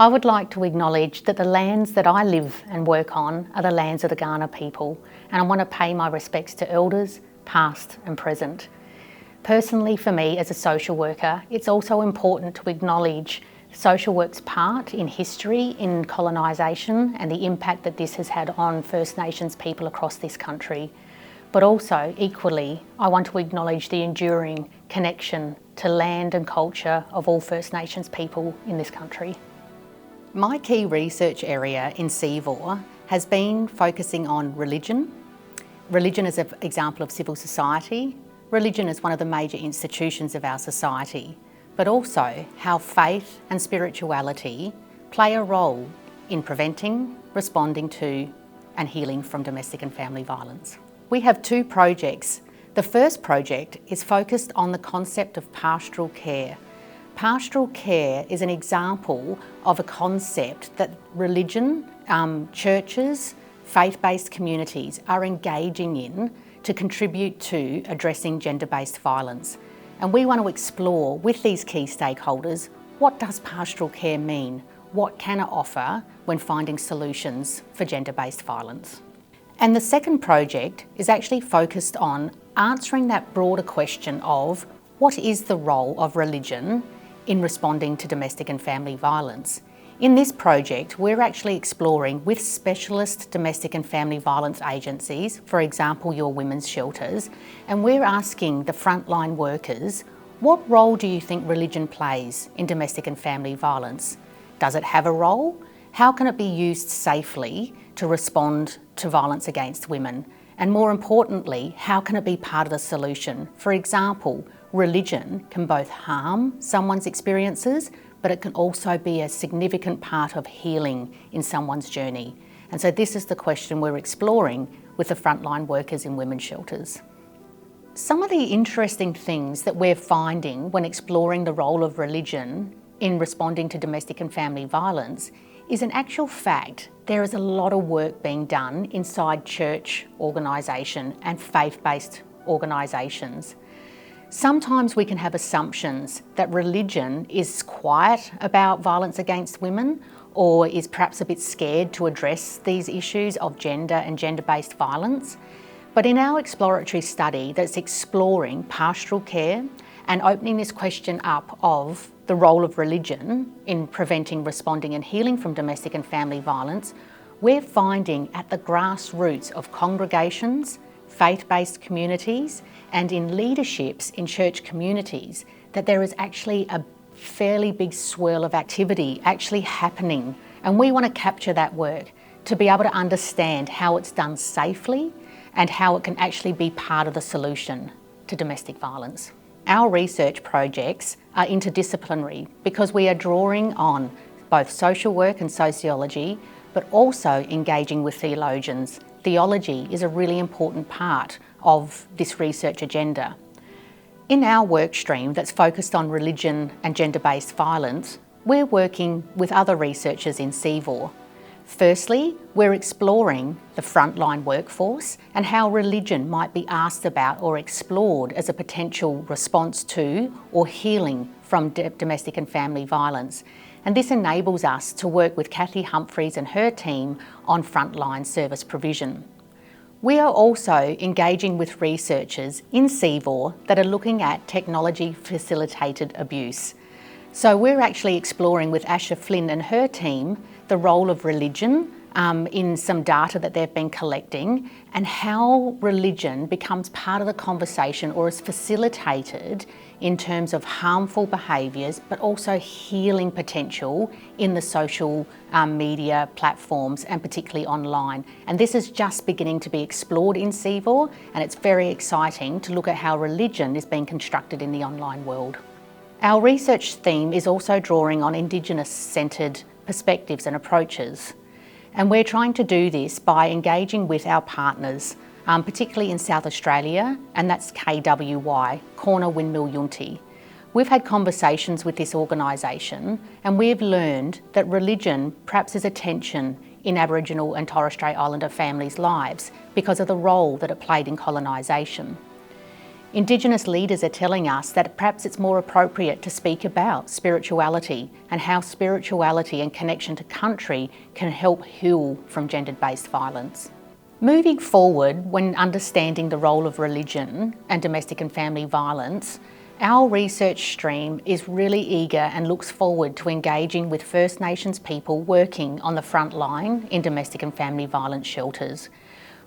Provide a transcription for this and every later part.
I would like to acknowledge that the lands that I live and work on are the lands of the Kaurna people, and I want to pay my respects to elders, past and present. Personally, for me as a social worker, it's also important to acknowledge social work's part in history, in colonisation, and the impact that this has had on First Nations people across this country. But also, equally, I want to acknowledge the enduring connection to land and culture of all First Nations people in this country. My key research area in CEVAW has been focusing on religion. Religion as an example of civil society. Religion is one of the major institutions of our society, but also how faith and spirituality play a role in preventing, responding to, and healing from domestic and family violence. We have two projects. The first project is focused on the concept of pastoral care. Pastoral care is an example of a concept that religion, churches, faith-based communities are engaging in to contribute to addressing gender-based violence. And we want to explore with these key stakeholders, what does pastoral care mean? What can it offer when finding solutions for gender-based violence? And the second project is actually focused on answering that broader question of what is the role of religion in responding to domestic and family violence. In this project, we're actually exploring with specialist domestic and family violence agencies, for example, your women's shelters, and we're asking the frontline workers, what role do you think religion plays in domestic and family violence? Does it have a role? How can it be used safely to respond to violence against women? And more importantly, how can it be part of the solution? For example, religion can both harm someone's experiences, but it can also be a significant part of healing in someone's journey. And so this is the question we're exploring with the frontline workers in women's shelters. Some of the interesting things that we're finding when exploring the role of religion in responding to domestic and family violence is, in actual fact, there is a lot of work being done inside church organisation and faith-based organisations. Sometimes we can have assumptions that religion is quiet about violence against women or is perhaps a bit scared to address these issues of gender and gender-based violence. But in our exploratory study that's exploring pastoral care and opening this question up of the role of religion in preventing, responding and healing from domestic and family violence, we're finding at the grassroots of congregations, faith-based communities and in leaderships in church communities that there is actually a fairly big swirl of activity actually happening. And we want to capture that work to be able to understand how it's done safely and how it can actually be part of the solution to domestic violence. Our research projects are interdisciplinary because we are drawing on both social work and sociology, but also engaging with theologians. Theology is a really important part of this research agenda. In our workstream that's focused on religion and gender-based violence, we're working with other researchers in CEVAW. Firstly, we're exploring the frontline workforce and how religion might be asked about or explored as a potential response to or healing from domestic and family violence. And this enables us to work with Kathy Humphries and her team on frontline service provision. We are also engaging with researchers in CEVAW that are looking at technology-facilitated abuse. So we're actually exploring with Asha Flynn and her team the role of religion in some data that they've been collecting and how religion becomes part of the conversation or is facilitated in terms of harmful behaviours but also healing potential in the social media platforms and particularly online. And this is just beginning to be explored in CEVAW and it's very exciting to look at how religion is being constructed in the online world. Our research theme is also drawing on Indigenous-centred perspectives and approaches. And we're trying to do this by engaging with our partners, particularly in South Australia, and that's KWY, Kaurna Windmill Yunti. We've had conversations with this organisation and we've learned that religion perhaps is a tension in Aboriginal and Torres Strait Islander families' lives because of the role that it played in colonisation. Indigenous leaders are telling us that perhaps it's more appropriate to speak about spirituality and how spirituality and connection to country can help heal from gender-based violence. Moving forward, when understanding the role of religion and domestic and family violence, our research stream is really eager and looks forward to engaging with First Nations people working on the front line in domestic and family violence shelters.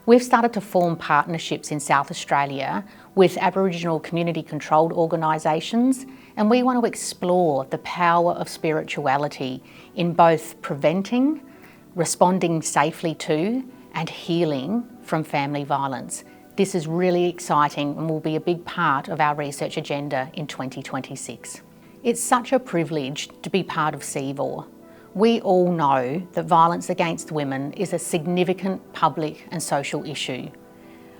We've started to form partnerships in South Australia with Aboriginal community-controlled organisations, and we want to explore the power of spirituality in both preventing, responding safely to, and healing from family violence. This is really exciting and will be a big part of our research agenda in 2026. It's such a privilege to be part of CEVAW. We all know that violence against women is a significant public and social issue.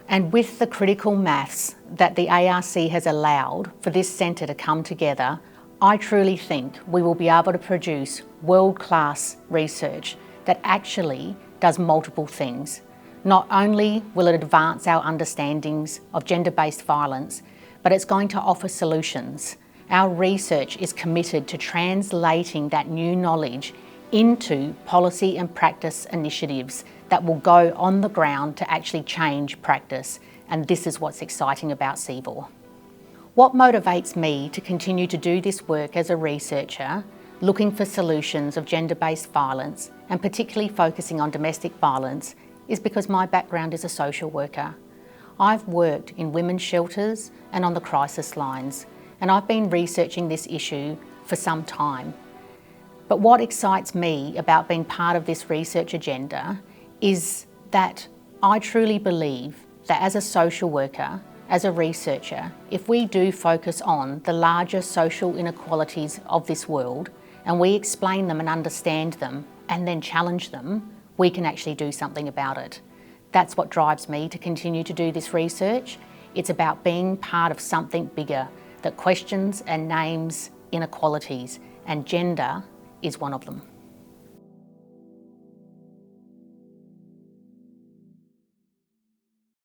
And with the critical mass that the ARC has allowed for this centre to come together, I truly think we will be able to produce world-class research that actually does multiple things. Not only will it advance our understandings of gender-based violence, but it's going to offer solutions. Our research is committed to translating that new knowledge into policy and practice initiatives that will go on the ground to actually change practice. And this is what's exciting about CEVAW. What motivates me to continue to do this work as a researcher, looking for solutions of gender-based violence, and particularly focusing on domestic violence, is because my background is a social worker. I've worked in women's shelters and on the crisis lines, and I've been researching this issue for some time. But what excites me about being part of this research agenda is that I truly believe that as a social worker, as a researcher, if we do focus on the larger social inequalities of this world, and we explain them and understand them and then challenge them, we can actually do something about it. That's what drives me to continue to do this research. It's about being part of something bigger that questions and names inequalities, and gender is one of them.